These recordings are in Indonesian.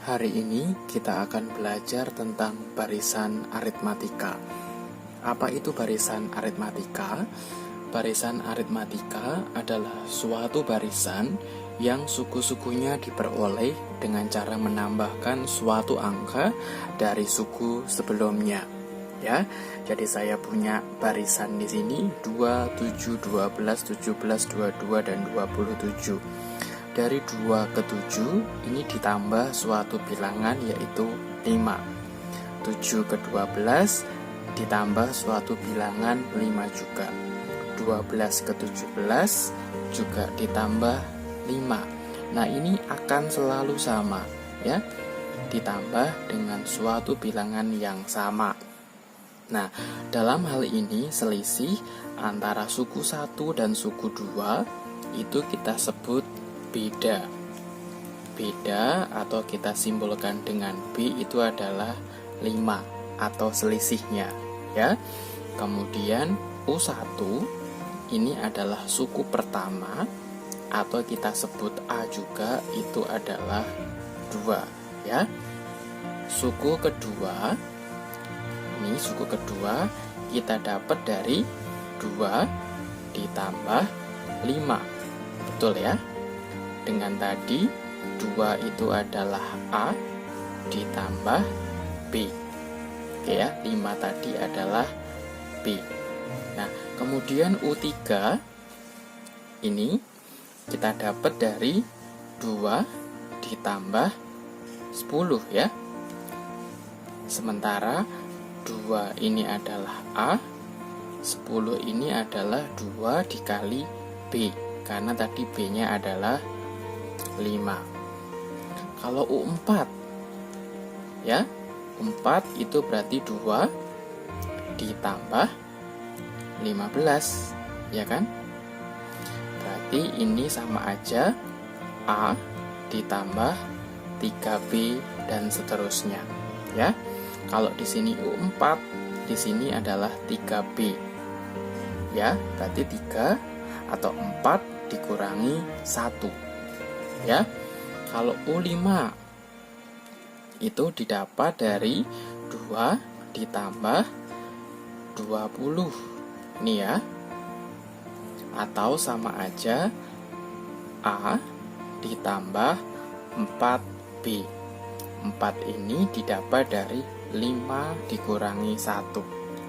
Hari ini kita akan belajar tentang barisan aritmatika. Apa itu barisan aritmatika? Barisan aritmatika adalah suatu barisan yang suku-sukunya diperoleh dengan cara menambahkan suatu angka dari suku sebelumnya. Ya, jadi saya punya barisan di sini 2, 7, 12, 17, 22 dan 27. Dari 2 ke 7 ini ditambah suatu bilangan yaitu 5. 7 ke 12 ditambah suatu bilangan 5 juga. 12 ke 17 juga ditambah 5. Nah, ini akan selalu sama ya, ditambah dengan suatu bilangan yang sama. Nah, dalam hal ini selisih antara suku 1 dan suku 2 itu kita sebut beda atau kita simbolkan dengan B itu adalah 5 atau selisihnya ya. Kemudian U1 ini adalah suku pertama atau kita sebut A juga, itu adalah 2 ya. Suku kedua kita dapat dari 2 ditambah 5. Betul ya? Dengan tadi 2 itu adalah A ditambah B. Oke ya, 5 tadi adalah B. Nah, kemudian U3 ini kita dapat dari 2 ditambah 10 ya. Sementara 2 ini adalah A, 10 ini adalah 2 dikali B, karena tadi B-nya adalah 5. Kalau U4 ya, U4 itu berarti 2 ditambah 15 ya kan? Berarti ini sama aja A ditambah 3B dan seterusnya ya. Kalau di sini U4, di sini adalah 3B ya, berarti 3 atau 4 dikurangi 1 ya. Kalau U5 itu didapat dari 2 ditambah 20 ini ya, atau sama aja A ditambah 4B. 4 ini didapat dari 5 dikurangi 1.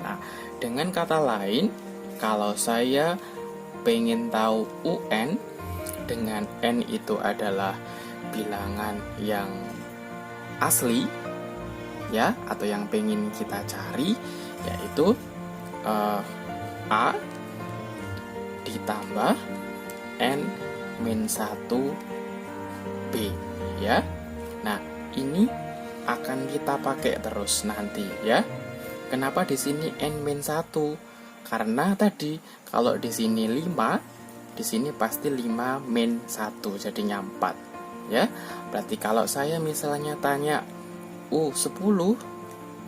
Nah, dengan kata lain, kalau saya pengen tahu UN dengan N itu adalah bilangan yang asli ya, atau yang pengen kita cari, yaitu A ditambah N-1B ya. Nah, ini akan kita pakai terus nanti ya. Kenapa di sini N-1? Karena tadi kalau di sini 5, di sini pasti 5 min 1, jadinya 4 ya. Berarti kalau saya misalnya tanya U10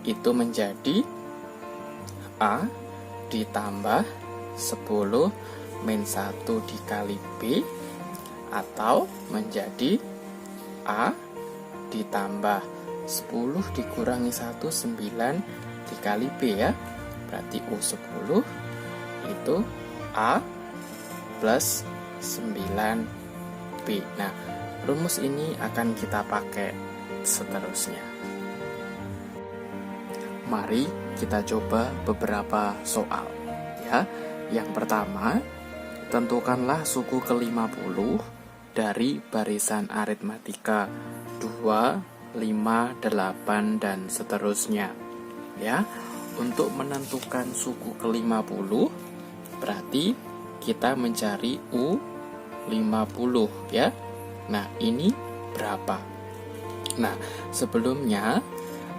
itu menjadi A ditambah 10 min 1 dikali B, atau menjadi A ditambah 10 dikurangi 1, 9 dikali B ya. Berarti U10 itu A plus 9B. Nah, rumus ini akan kita pakai seterusnya. Mari kita coba beberapa soal ya. Yang pertama, tentukanlah suku ke-50 dari barisan aritmatika 2, 5, 8 dan seterusnya ya. Untuk menentukan suku ke-50 berarti kita mencari U50 ya. Nah, ini berapa? Nah, sebelumnya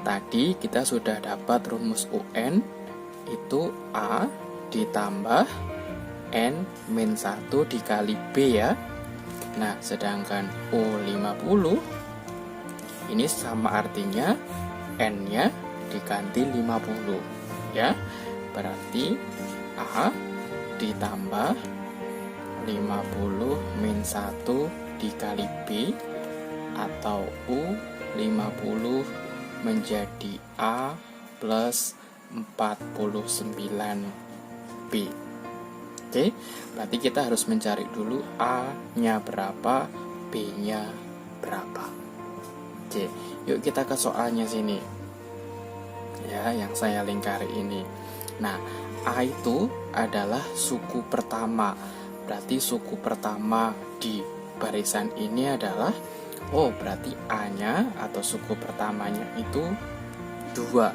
tadi kita sudah dapat rumus UN itu A ditambah N-1 dikali B ya. Nah, sedangkan U50 ini sama artinya N-nya diganti 50 ya. Berarti A ditambah 50 min 1 dikali B, atau U U50 menjadi A plus 49B. Oke, berarti kita harus mencari dulu A-nya berapa, B-nya berapa. Oke, yuk kita ke soalnya sini. Ya, yang saya lingkari ini. Nah, A itu adalah suku pertama. Berarti suku pertama di barisan ini adalah, berarti A-nya atau suku pertamanya itu 2.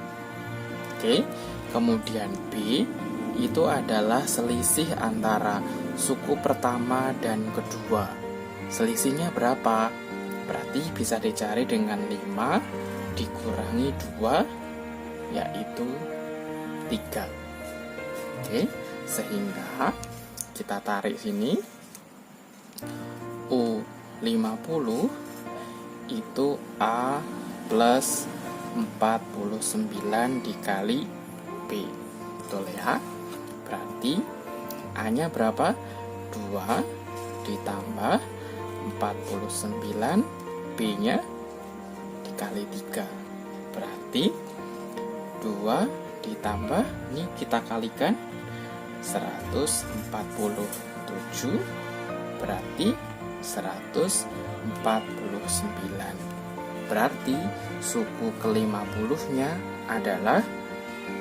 Oke, kemudian B itu adalah selisih antara suku pertama dan kedua. Selisihnya berapa? Berarti bisa dicari dengan 5 dikurangi 2, yaitu 3. Oke, sehingga kita tarik sini, U50 itu A plus 49 dikali B. Betul ya? Berarti A-nya berapa? 2 ditambah 49, B-nya dikali 3. Berarti 2 ditambah, ini kita kalikan, 147, berarti 149. Berarti suku ke-50-nya adalah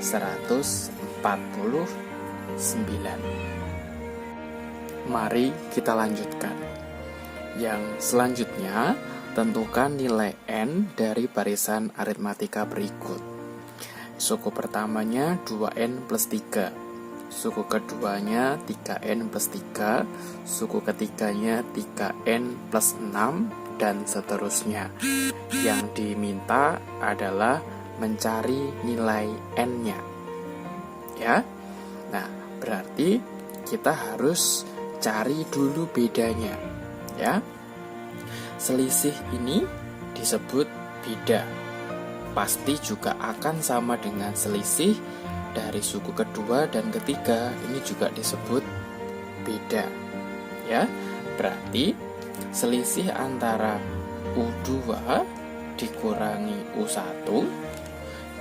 149. Mari kita lanjutkan. Yang selanjutnya, tentukan nilai N dari barisan aritmatika berikut. Suku pertamanya 2N plus 3, suku keduanya 3N plus 3, suku ketiganya 3N plus 6, dan seterusnya. Yang diminta adalah mencari nilai N-nya. Ya. Nah, berarti kita harus cari dulu bedanya. Ya. Selisih ini disebut beda. Pasti juga akan sama dengan selisih dari suku kedua dan ketiga, ini juga disebut beda. Ya, berarti selisih antara U2 dikurangi U1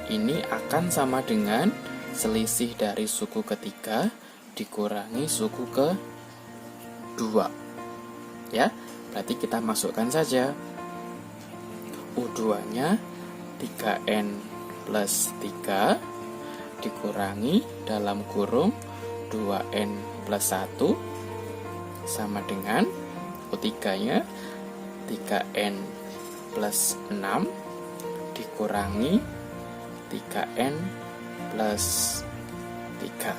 ini akan sama dengan selisih dari suku ketiga dikurangi suku kedua. Ya, berarti kita masukkan saja U2-nya 3N plus 3 dikurangi dalam kurung 2N plus 1 sama dengan U3-nya 3N plus 6 dikurangi 3N plus 3.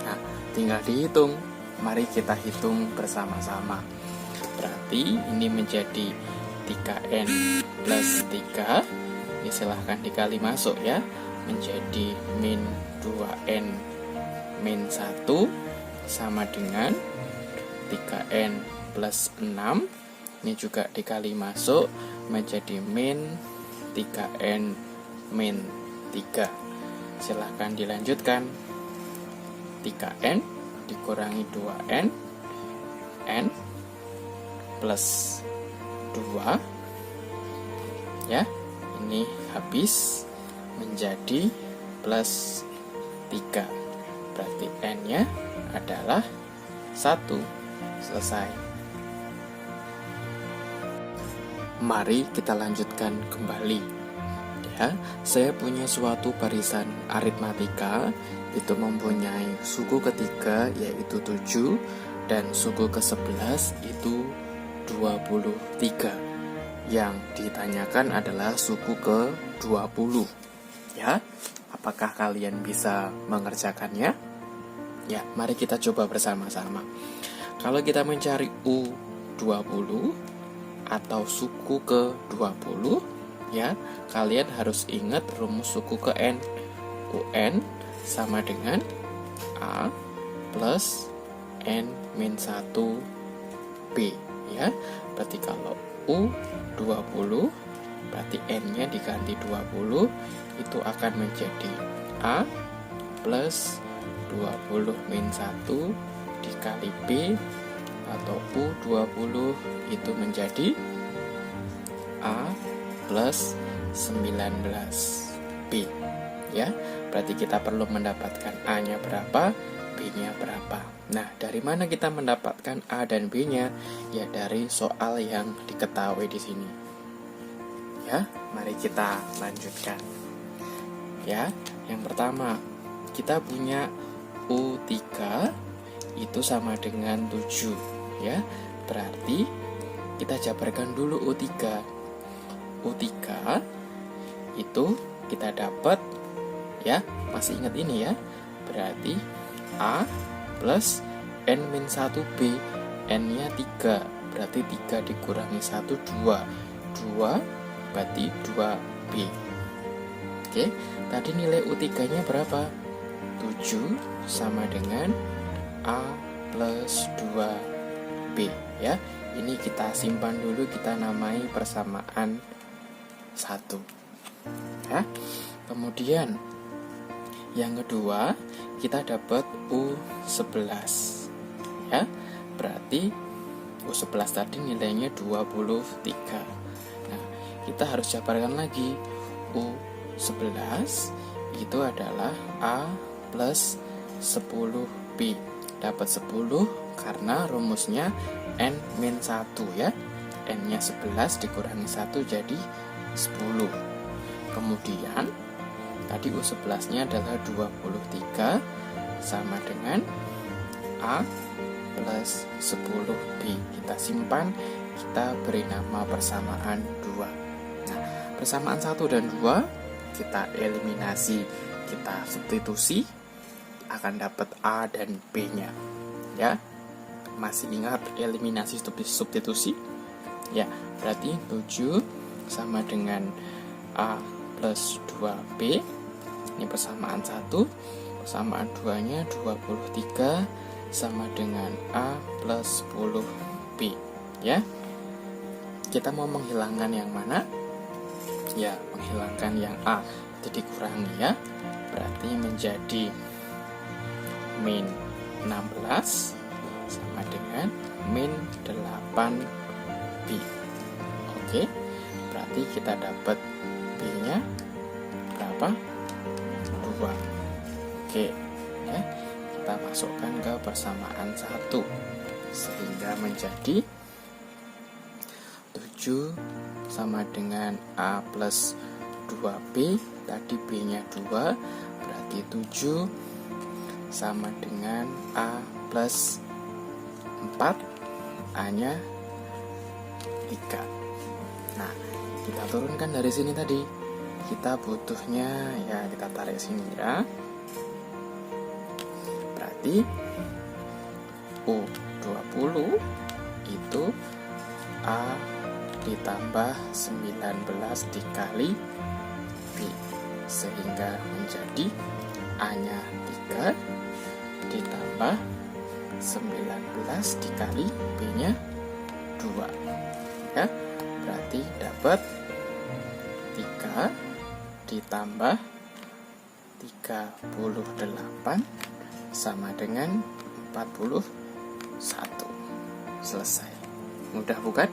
Nah, tinggal dihitung. Mari kita hitung bersama-sama. Berarti ini menjadi 3N plus 3. Ini silahkan dikali masuk ya. Menjadi min 2N min 1 sama dengan 3N plus 6. Ini juga dikali masuk menjadi min 3N min 3. Silahkan dilanjutkan. 3N dikurangi 2N, N plus 2. Ya, ini habis menjadi plus 3. Berarti N-nya adalah 1. Selesai. Mari kita lanjutkan kembali. Ya, saya punya suatu barisan aritmatika itu mempunyai suku ketiga yaitu 7 dan suku ke-11 itu 23. Yang ditanyakan adalah suku ke-20. Ya, apakah kalian bisa mengerjakannya? Ya, mari kita coba bersama-sama. Kalau kita mencari U20 atau suku ke-20, ya, kalian harus ingat rumus suku ke N. UN sama dengan A plus N min 1 B. Ya, berarti kalau U20 berarti N-nya diganti 20, itu akan menjadi A plus 20 min 1 dikali B, atau U20 itu menjadi A plus 19B. Ya, berarti kita perlu mendapatkan A-nya berapa, B-nya berapa. Nah, dari mana kita mendapatkan A dan B-nya? Ya, dari soal yang diketahui di sini. Ya, mari kita lanjutkan. Ya, yang pertama, kita punya U3 itu sama dengan 7, ya. Berarti kita jabarkan dulu U3. U3 itu kita dapat, ya, masih ingat ini ya. Berarti A plus N-1B, N-nya 3, berarti 3 dikurangi 1, 2. 2 berarti 2B. Oke, tadi nilai U3-nya berapa? 7 sama dengan A plus 2B, ya. Ini kita simpan dulu, kita namai persamaan 1. Ya. Kemudian yang kedua, kita dapat U11. Ya. Berarti U11 tadi nilainya 23. Nah, kita harus jabarkan lagi. U11 itu adalah A plus 10B. Dapat 10 karena rumusnya N-1, ya. N-nya 11 dikurangi 1 jadi 10. Kemudian tadi U11-nya adalah 23 sama dengan A plus 10B. Kita simpan, kita beri nama persamaan 2. Nah, persamaan 1 dan 2 kita eliminasi, kita substitusi, akan dapat A dan B-nya. Ya. Masih ingat eliminasi substitusi? Ya, berarti 7 sama dengan A plus 2B. Ini persamaan 1. Persamaan 2-nya 23 sama dengan A plus 10B. Ya. Kita mau menghilangkan yang mana? Ya, menghilangkan yang A. Itu dikurangi, ya. Berarti menjadi min 16 sama dengan min 8B. Oke, berarti kita dapat B-nya berapa? 2. Oke, ya. Kita masukkan ke persamaan 1 sehingga menjadi 7 sama dengan A plus 2B. Tadi B-nya 2, berarti 7 sama dengan A plus 4, A-nya 3. Nah, kita turunkan dari sini tadi. Kita butuhnya, ya, kita tarik sini, ya. Berarti U20 itu A ditambah 19 dikali B, sehingga menjadi A-nya 3 ditambah 19 dikali B-nya 2. Ya, berarti dapat 3 ditambah 38 sama dengan 41. Selesai. Mudah bukan?